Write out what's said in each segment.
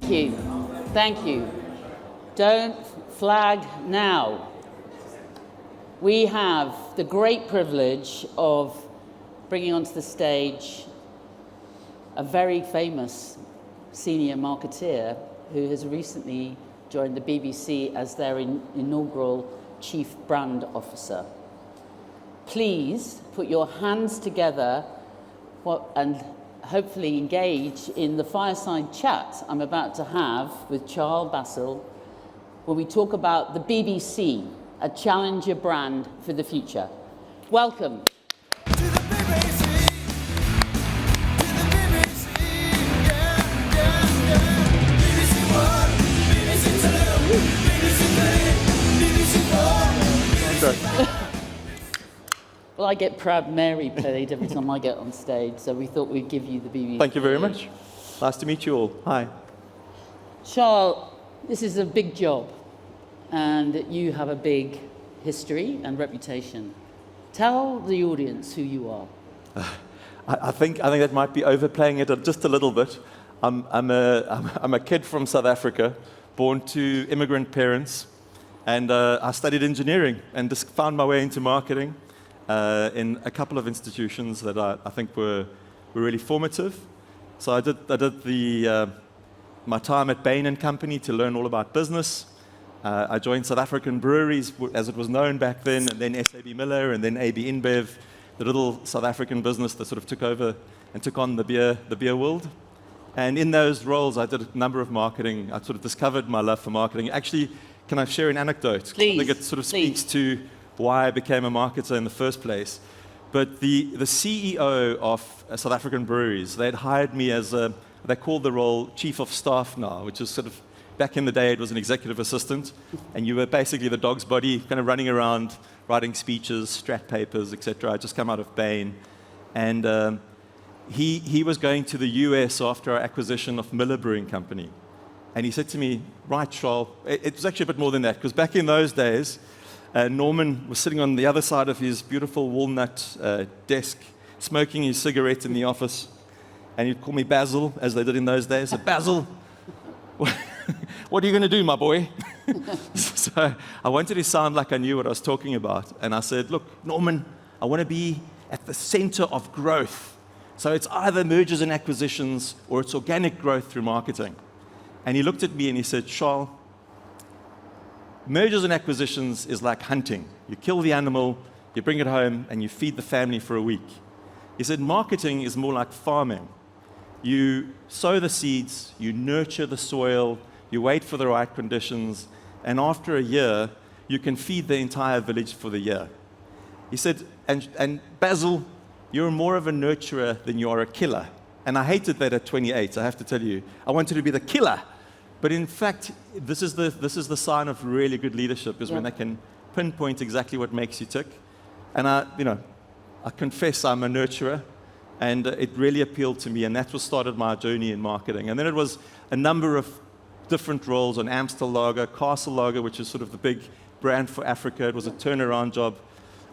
Thank you. Thank you. Don't flag now. We have the great privilege of bringing onto the stage a very famous senior marketeer who has recently joined the BBC as their inaugural Chief Brand Officer. Please put your hands together and hopefully engage in the fireside chat I'm about to have with Charl, Bassil, when we talk about the BBC, a challenger brand for the future. Welcome. Well, I get Proud Mary played every time I get on stage, so we thought we'd give you the BBC. Thank you very much. Nice to meet you all. Hi. Charl, this is a big job, and you have a big history and reputation. Tell the audience who you are. I think that might be overplaying it just a little bit. I'm a kid from South Africa, born to immigrant parents, and I studied engineering and just found my way into marketing in a couple of institutions that I think were really formative. So I did my time at Bain & Company to learn all about business. I joined South African Breweries, as it was known back then, and then SAB Miller, and then AB InBev, the little South African business that sort of took over and took on the beer world. And in those roles, I did a number of marketing. I sort of discovered my love for marketing. Actually, can I share an anecdote? Please. I think it sort of speaks to why I became a marketer in the first place. But the CEO of South African Breweries, they'd hired me as they called the role Chief of Staff now, which is sort of, back in the day, it was an executive assistant, and you were basically the dog's body, kind of running around, writing speeches, strat papers, etc. I'd just come out of Bain. And he was going to the US after our acquisition of Miller Brewing Company. And he said to me, right, Charl, it was actually a bit more than that, because back in those days, Norman was sitting on the other side of his beautiful walnut desk, smoking his cigarette in the office, and he'd call me Bassil, as they did in those days. So, Bassil, what are you going to do, my boy? So I wanted to sound like I knew what I was talking about. And I said, look, Norman, I want to be at the center of growth. So it's either mergers and acquisitions or it's organic growth through marketing. And he looked at me and he said, Charl, mergers and acquisitions is like hunting. You kill the animal, you bring it home, and you feed the family for a week. He said, marketing is more like farming. You sow the seeds, you nurture the soil, you wait for the right conditions, and after a year, you can feed the entire village for the year. He said, and Bassil, you're more of a nurturer than you are a killer. And I hated that at 28, I have to tell you. I wanted to be the killer. But in fact, this is the sign of really good leadership, is when they can pinpoint exactly what makes you tick. And I confess I'm a nurturer, and it really appealed to me, and that's what started my journey in marketing. And then it was a number of different roles on Amstel Lager, Castle Lager, which is sort of the big brand for Africa. It was a turnaround job.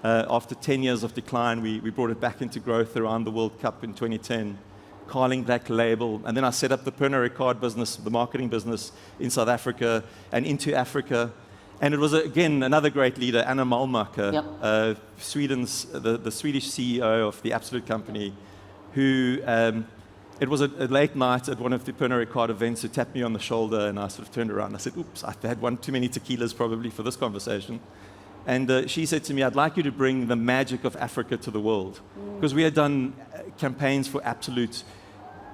After 10 years of decline, we brought it back into growth around the World Cup in 2010. Carling Black Label, and then I set up the Pernod Ricard business, the marketing business in South Africa and into Africa. And it was, again, another great leader, Anna Malmacher, Sweden's, the Swedish CEO of the Absolut company, who, it was a late night at one of the Pernod Ricard events, who tapped me on the shoulder, and I sort of turned around and I said, oops, I've had one too many tequilas probably for this conversation. And she said to me, I'd like you to bring the magic of Africa to the world. Because we had done campaigns for Absolut,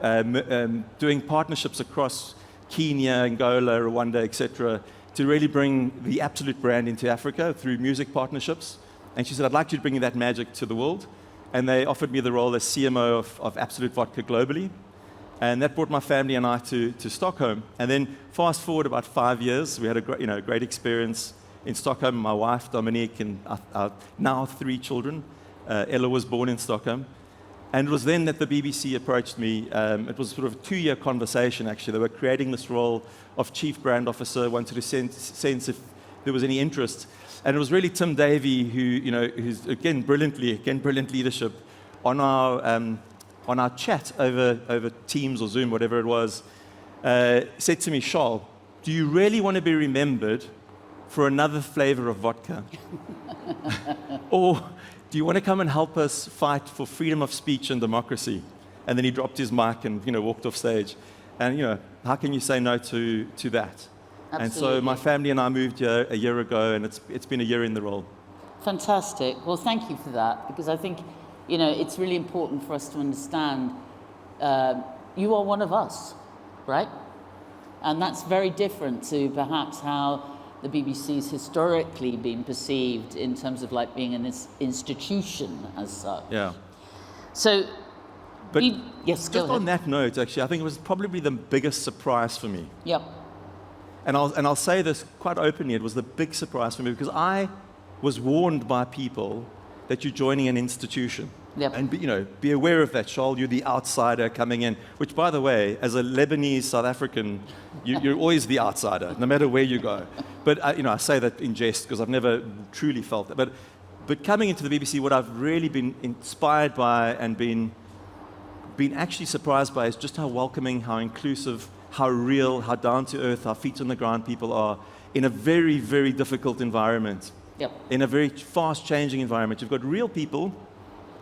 doing partnerships across Kenya, Angola, Rwanda, etc., to really bring the Absolut brand into Africa through music partnerships. And she said, I'd like you to bring that magic to the world. And they offered me the role as CMO of Absolut Vodka globally. And that brought my family and I to Stockholm. And then fast forward about 5 years, we had a great experience in Stockholm. My wife, Dominique, and our now 3 children. Ella was born in Stockholm. And it was then that the BBC approached me. It was sort of a 2-year conversation, actually. They were creating this role of Chief Brand Officer, wanted to sense if there was any interest. And it was really Tim Davey who's, again, brilliant leadership, on our chat over Teams or Zoom, whatever it was, said to me, Charl, do you really want to be remembered for another flavor of vodka? Or do you want to come and help us fight for freedom of speech and democracy? And then he dropped his mic and walked off stage. And how can you say no to that? Absolutely. And so my family and I moved here a year ago, and it's been a year in the role. Fantastic. Well, thank you for that, because I think it's really important for us to understand you are one of us, right? And that's very different to perhaps how the BBC's historically been perceived in terms of like being an institution as such. Yeah. So, but yes, go just ahead. on that note, actually, I think it was probably the biggest surprise for me. Yep. And I'll say this quite openly, it was the big surprise for me, because I was warned by people that you're joining an institution. Yep. And be aware of that, Charl, you're the outsider coming in, which, by the way, as a Lebanese South African, you're always the outsider, no matter where you go. But I say that in jest because I've never truly felt that. But coming into the BBC, what I've really been inspired by and been actually surprised by is just how welcoming, how inclusive, how real, how down to earth, how feet on the ground people are in a very, very difficult environment. Yep. In a very fast changing environment. You've got real people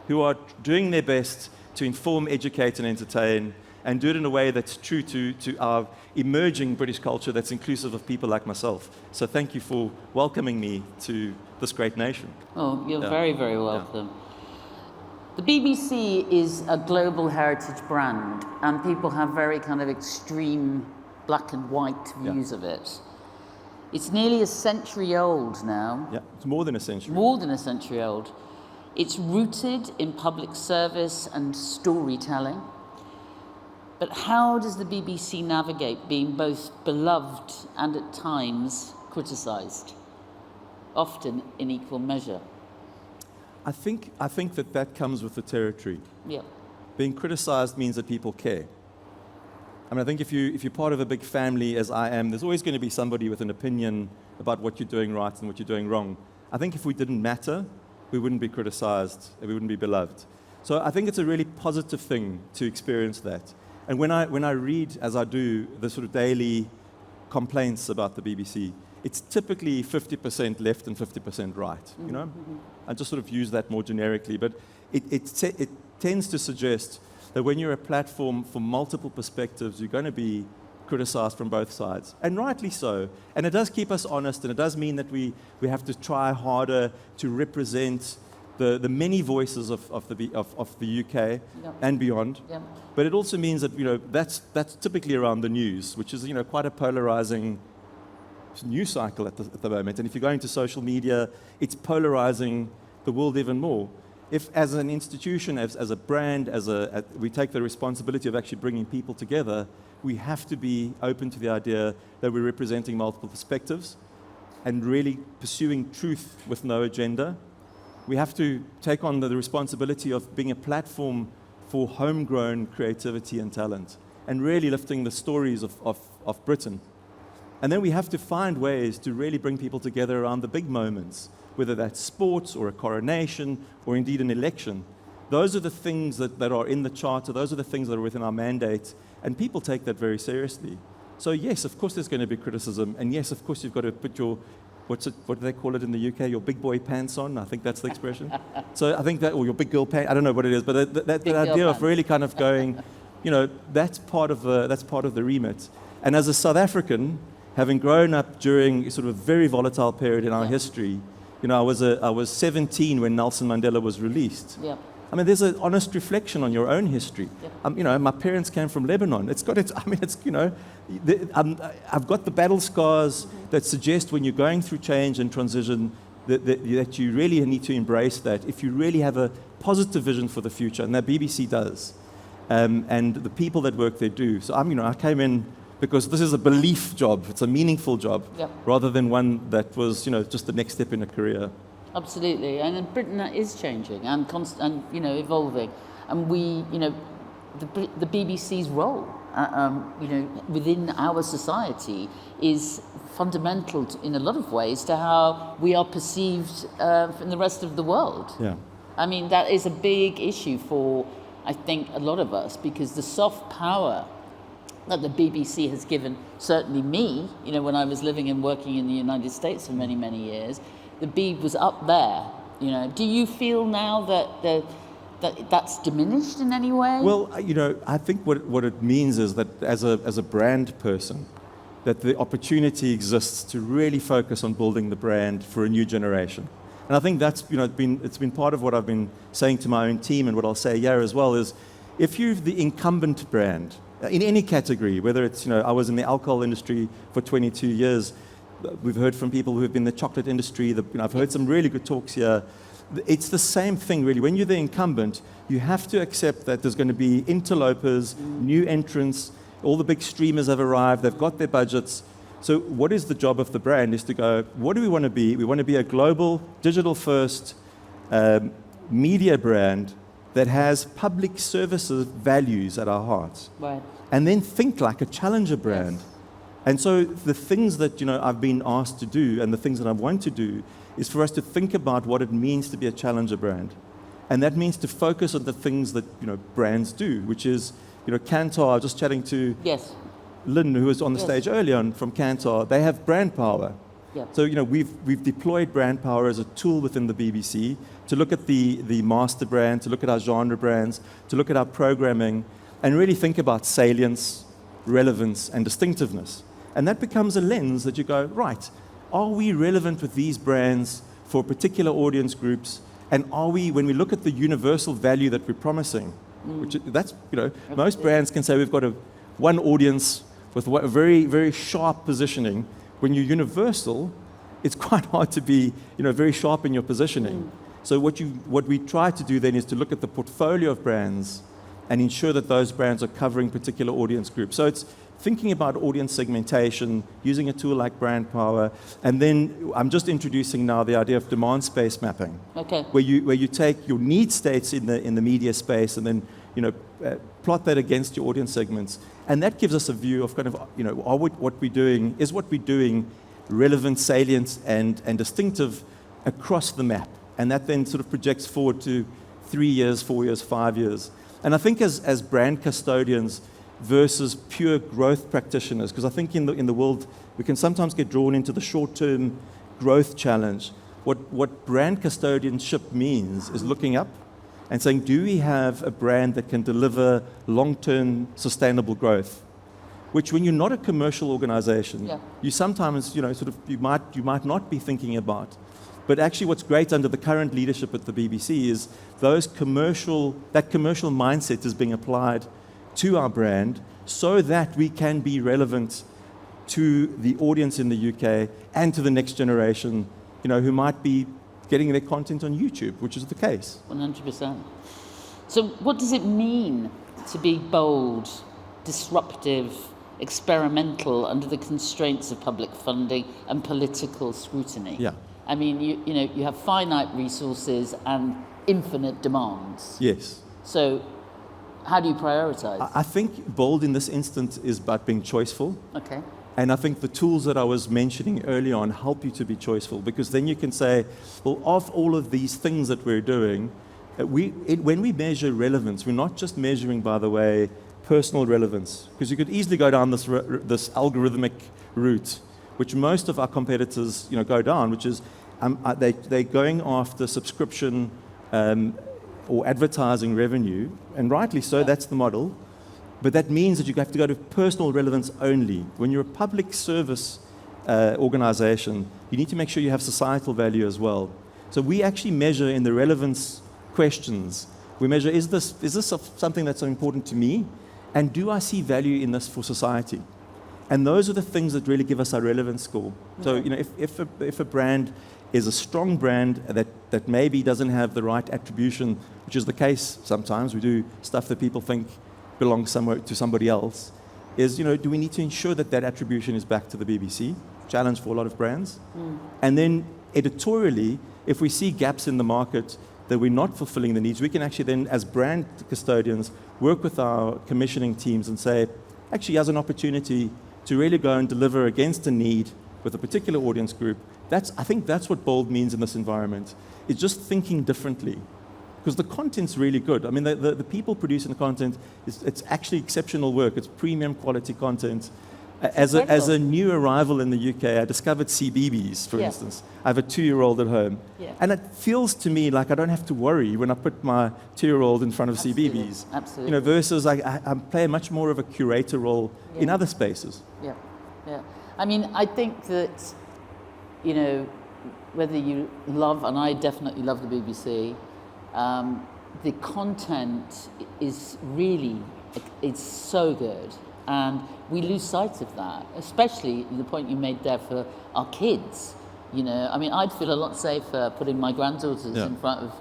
who are doing their best to inform, educate, and entertain, and do it in a way that's true to our emerging British culture that's inclusive of people like myself. So thank you for welcoming me to this great nation. Oh, you're very, very welcome. Yeah. The BBC is a global heritage brand, and people have very kind of extreme black and white views of it. It's nearly a century old now. Yeah, it's more than a century. More than a century old. It's rooted in public service and storytelling. But how does the BBC navigate being both beloved and at times criticised, often in equal measure? I think that comes with the territory. Yeah. Being criticised means that people care. I mean, I think if you're part of a big family, as I am, there's always going to be somebody with an opinion about what you're doing right and what you're doing wrong. I think if we didn't matter, we wouldn't be criticised, and we wouldn't be beloved. So I think it's a really positive thing to experience that. And when I read, as I do, the sort of daily complaints about the BBC, it's typically 50% left and 50% right, Mm-hmm. I just sort of use that more generically, but it tends to suggest that when you're a platform for multiple perspectives, you're going to be criticized from both sides, and rightly so. And it does keep us honest, and it does mean that we have to try harder to represent the many voices of the UK and beyond. Yep. But it also means that that's typically around the news, which is quite a polarizing news cycle at the moment. And if you're going to social media, it's polarizing the world even more. If, as an institution, as a brand, we take the responsibility of actually bringing people together, we have to be open to the idea that we're representing multiple perspectives and really pursuing truth with no agenda. We have to take on the responsibility of being a platform for homegrown creativity and talent and really lifting the stories of Britain. And then we have to find ways to really bring people together around the big moments, whether that's sports or a coronation or indeed an election. Those are the things that are in the charter. Those are the things that are within our mandate. And people take that very seriously. So yes, of course there's going to be criticism. And yes, of course you've got to put your, what do they call it in the UK? Your big boy pants on. I think that's the expression. So I think that, or your big girl pants. I don't know what it is, but that idea of really kind of going, that's part of the remit. And as a South African, having grown up during sort of a very volatile period in our history, I was 17 when Nelson Mandela was released. Yeah. I mean, there's an honest reflection on your own history. Yeah. My parents came from Lebanon. I've got the battle scars that suggest when you're going through change and transition that you really need to embrace that if you really have a positive vision for the future, and that BBC does, and the people that work there do. So I came in because this is a belief job. It's a meaningful job, rather than one that was just the next step in a career. Absolutely, and in Britain that is changing and evolving, and we, the BBC's role, within our society is fundamental in a lot of ways to how we are perceived in the rest of the world. Yeah, I mean that is a big issue for, I think, a lot of us, because the soft power that the BBC has given, certainly me, when I was living and working in the United States for many, many years, the Beeb was up there. Do you feel now that that's diminished in any way? Well, I think what it means is that as a brand person, that the opportunity exists to really focus on building the brand for a new generation. And I think that's it's been part of what I've been saying to my own team, and what I'll say here as well is, if you're the incumbent brand in any category, whether it's I was in the alcohol industry for 22 years, we've heard from people who have been in the chocolate industry. I've heard some really good talks here. It's the same thing, really. When you're the incumbent, you have to accept that there's going to be interlopers, new entrants. All the big streamers have arrived. They've got their budgets. So what is the job of the brand is to go, what do we want to be? We want to be a global, digital-first media brand that has public services values at our hearts. Right. And then think like a challenger brand. Yes. And so the things that I've been asked to do, and the things that I want to do, is for us to think about what it means to be a challenger brand. And that means to focus on the things that brands do, which is, Kantar. I was just chatting to Yes. Lynn, who was on the Yes. stage earlier on from Kantar. They have brand power. Yeah. So we've deployed brand power as a tool within the BBC to look at the master brand, to look at our genre brands, to look at our programming, and really think about salience, relevance, and distinctiveness. And that becomes a lens that you go, right, are we relevant with these brands for particular audience groups? And are we, when we look at the universal value that we're promising, which that's, most brands can say we've got one audience with a very, very sharp positioning. When you're universal, it's quite hard to be, very sharp in your positioning. So what we try to do then is to look at the portfolio of brands and ensure that those brands are covering particular audience groups. So it's thinking about audience segmentation, using a tool like brand power, and then I'm just introducing now the idea of demand space mapping. Okay. Where you take your need states in the media space and then plot that against your audience segments, and that gives us a view of kind of what we're doing relevant, salient, and distinctive across the map, and that then sort of projects forward to 3 years, 4 years, 5 years. And I think as brand custodians versus pure growth practitioners, because I think in the world we can sometimes get drawn into the short-term growth challenge. What brand custodianship means is looking up and saying, do we have a brand that can deliver long-term sustainable growth? Which, when you're not a commercial organization, you sometimes, you might not be thinking about. But actually what's great under the current leadership at the BBC is that commercial mindset is being applied to our brand so that we can be relevant to the audience in the UK and to the next generation, who might be getting their content on YouTube, which is the case. 100%. So what does it mean to be bold, disruptive, experimental under the constraints of public funding and political scrutiny? Yeah. I mean, you have finite resources and infinite demands. Yes. So how do you prioritize? I think bold in this instance is about being choiceful. Okay. And I think the tools that I was mentioning earlier on help you to be choiceful, because then you can say, well, of all of these things that we're doing, when we measure relevance, we're not just measuring, by the way, personal relevance, because you could easily go down this algorithmic route, which most of our competitors go down, which is they're going after subscription or advertising revenue, and rightly so, that's the model. But that means that you have to go to personal relevance only. When you're a public service organization, you need to make sure you have societal value as well. So we actually measure in the relevance questions. We measure, is this something that's important to me? And do I see value in this for society? And those are the things that really give us our relevance score. So if a brand is a strong brand that maybe doesn't have the right attribution, which is the case sometimes, we do stuff that people think belongs somewhere to somebody else, do we need to ensure that attribution is back to the BBC? Challenge for a lot of brands. And then editorially, if we see gaps in the market that we're not fulfilling the needs, we can actually then, as brand custodians, work with our commissioning teams and say, actually, here's an opportunity to really go and deliver against a need with a particular audience group. I think that's what bold means in this environment. It's just thinking differently. because the content's really good. I mean, the people producing the content, it's actually exceptional work. It's premium quality content. As a new arrival in the UK, I discovered CBeebies, for instance. I have a 2-year-old at home. Yeah. And it feels to me like I don't have to worry when I put my 2-year-old in front of CBeebies. Absolutely. You know, versus I play much more of a curator role in other spaces. Yeah, yeah. I mean, I think that, you know, whether you love, and I definitely love the BBC, the content is really, it's so good. And we lose sight of that, especially the point you made there for our kids. You know, I mean, I'd feel a lot safer putting my granddaughters in front of,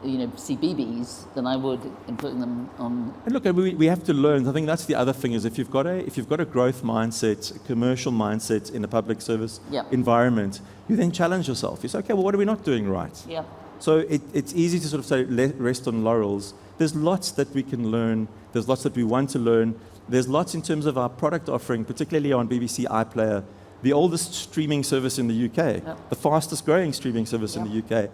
you know, CBeebies than I would in putting them on. And look, we have to learn. I think that's the other thing is if you've got a growth mindset, a commercial mindset in a public service environment, you then challenge yourself. You say, okay, well, what are we not doing right? Yeah. So it's easy to sort of say rest on laurels. There's lots that we can learn. There's lots that we want to learn. There's lots in terms of our product offering, particularly on BBC iPlayer, the oldest streaming service in the UK, the fastest growing streaming service in the UK.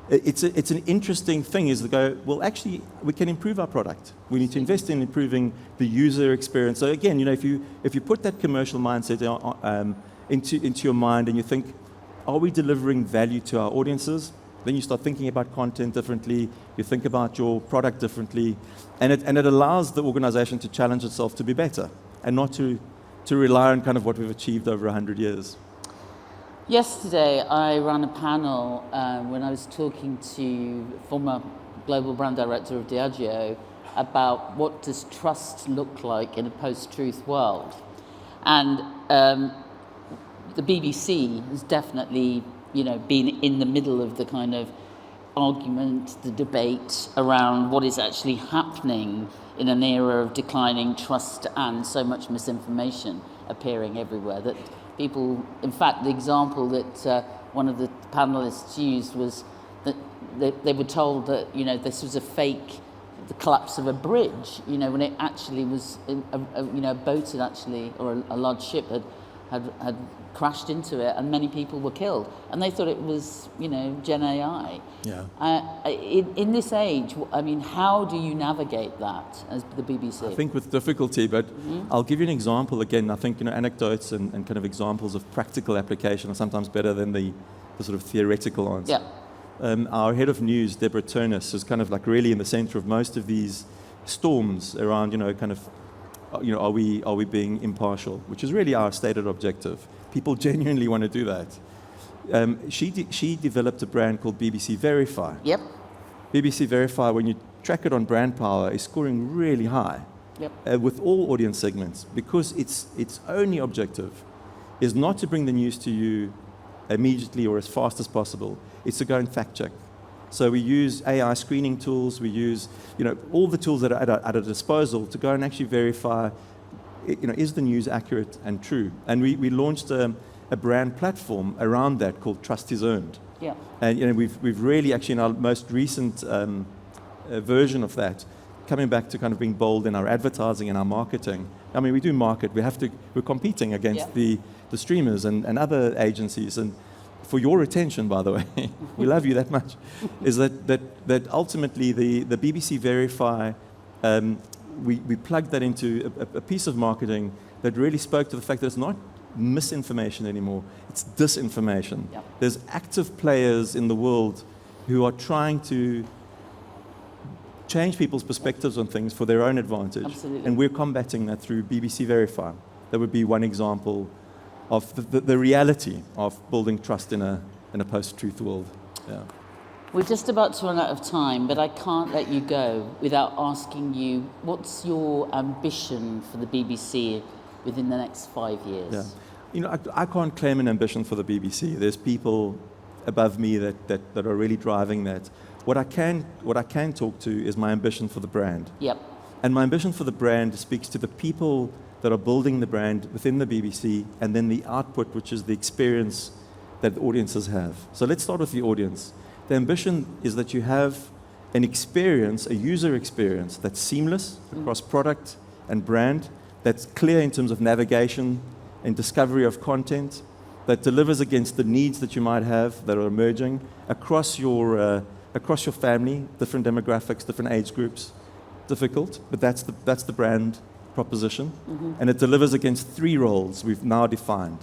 It's an interesting thing is to go, well, actually, we can improve our product. We need to invest in improving the user experience. So again, you know, if you put that commercial mindset into your mind and you think, are we delivering value to our audiences? Then you start thinking about content differently, you think about your product differently, and it allows the organization to challenge itself to be better and not to rely on kind of what we've achieved over 100 years. Yesterday, I ran a panel when I was talking to former global brand director of Diageo about what does trust look like in a post-truth world. And the BBC has definitely, you know, been in the middle of the kind of argument, the debate around what is actually happening in an era of declining trust and so much misinformation appearing everywhere that people, in fact, the example that one of the panelists used was that they were told that, you know, this was a fake, the collapse of a bridge, you know, when it actually was, a boat had actually, or a large ship had crashed into it and many people were killed. And they thought it was, you know, Gen AI. Yeah. In this age, I mean, how do you navigate that as the BBC? I think with difficulty, but I'll give you an example again. I think, you know, anecdotes and kind of examples of practical application are sometimes better than the sort of theoretical answer. Yeah. Our head of news, Deborah Turnus, is kind of like really in the center of most of these storms around, you know, kind of, you know, are we being impartial, which is really our stated objective. People genuinely want to do that. She developed a brand called BBC Verify. Yep. BBC Verify, when you track it on brand power, is scoring really high. Yep. With all audience segments, because its only objective is not to bring the news to you immediately or as fast as possible. It's to go and fact check. So we use AI screening tools. We use, you know, all the tools that are at our disposal to go and actually verify, you know, is the news accurate and true? And we launched a brand platform around that called Trust is Earned. Yeah. And, you know, we've really actually in our most recent version of that, coming back to kind of being bold in our advertising and our marketing. I mean, we do market. We're competing against the streamers and other agencies. And for your attention, by the way, we love you that much, is that ultimately the BBC Verify, we plugged that into a piece of marketing that really spoke to the fact that it's not misinformation anymore, it's disinformation. Yep. There's active players in the world who are trying to change people's perspectives on things for their own advantage. Absolutely. And we're combating that through BBC Verify. That would be one example of the reality of building trust in a post-truth world. Yeah. We're just about to run out of time, but I can't let you go without asking you, what's your ambition for the BBC within the next 5 years? Yeah. You know, I can't claim an ambition for the BBC. There's people above me that are really driving that. What I can talk to is my ambition for the brand. Yep. And my ambition for the brand speaks to the people that are building the brand within the BBC, and then the output, which is the experience that audiences have. So let's start with the audience. The ambition is that you have an experience, a user experience that's seamless across product and brand, that's clear in terms of navigation and discovery of content, that delivers against the needs that you might have that are emerging across your across your family, different demographics, different age groups. Difficult, but that's the brand proposition. And it delivers against 3 roles we've now defined.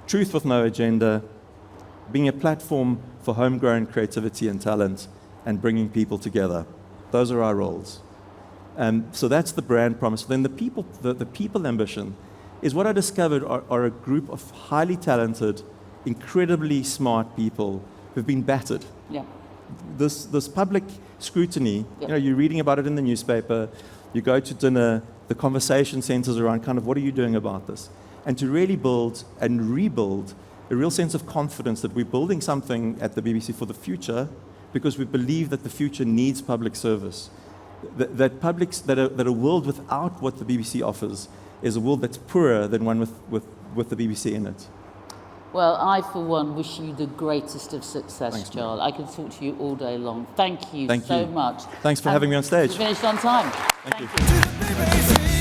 Truth with no agenda, being a platform for homegrown creativity and talent, and bringing people together. Those are our roles. So that's the brand promise. Then the people ambition is what I discovered are a group of highly talented, incredibly smart people who've been battered. Yeah. This public scrutiny, Yeah. you're reading about it in the newspaper, you go to dinner, the conversation centers around kind of what are you doing about this? And to really build and rebuild a real sense of confidence that we're building something at the BBC for the future because we believe that the future needs public service. That a world without what the BBC offers is a world that's poorer than one with the BBC in it. Well, I, for one, wish you the greatest of success, Thanks, Charl. I could talk to you all day long. Thank you Thank so you. much. Thanks for having me on stage. You finished on time. Thank you. you.